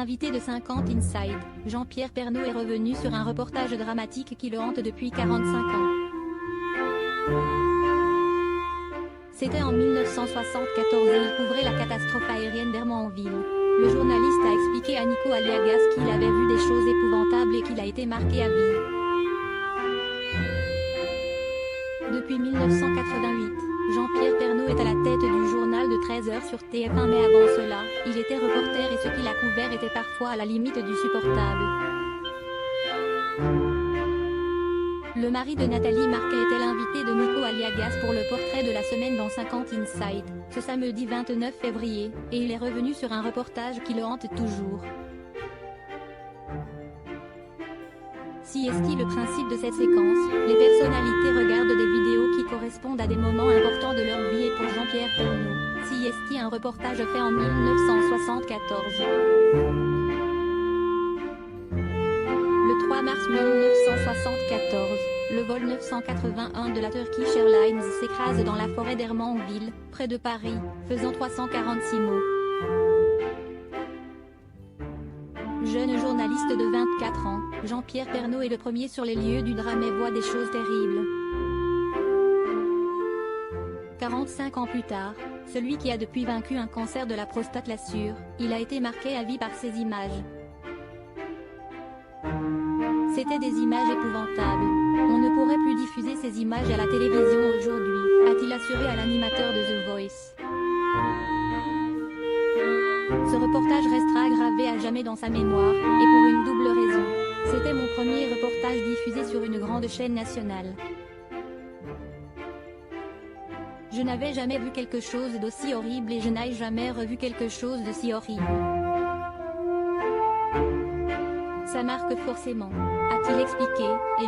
Invité de 50 Inside, Jean-Pierre Pernaut est revenu sur un reportage dramatique qui le hante depuis 45 ans. C'était en 1974 et il couvrait la catastrophe aérienne d'Hermanville. Le journaliste a expliqué à Nico Aliagas qu'il avait vu des choses épouvantables et qu'il a été marqué à vie. Depuis 1988, Jean-Pierre Pernaut est à la tête du journal de 13h sur TF1, mais avant cela, il était reporter et ce qu'il a couvert était parfois à la limite du supportable. Le mari de Nathalie Marquet était l'invité de Nico Aliagas pour le portrait de la semaine dans 50 Inside, ce samedi 29 février, et il est revenu sur un reportage qui le hante toujours. Si est-il le principe de cette séquence, les personnalités regardent des vidéos qui correspondent à des moments importants de leur vie, et pour Jean-Pierre Pernaut, si est un reportage fait en 1974. Le 3 mars 1974, le vol 981 de la Turkish Airlines s'écrase dans la forêt d'Hermanville, près de Paris, faisant 346 morts. Jeune journaliste de 24 ans, Jean-Pierre Pernaut est le premier sur les lieux du drame et voit des choses terribles. 45 ans plus tard, celui qui a depuis vaincu un cancer de la prostate l'assure, il a été marqué à vie par ces images. C'était des images épouvantables. On ne pourrait plus diffuser ces images à la télévision aujourd'hui, a-t-il assuré à l'animateur de The Voice. Ce reportage restera gravé à jamais dans sa mémoire, et pour une double raison. C'était mon premier reportage diffusé sur une grande chaîne nationale. Je n'avais jamais vu quelque chose d'aussi horrible et je n'ai jamais revu quelque chose de si horrible. Ça marque forcément, a-t-il expliqué, et...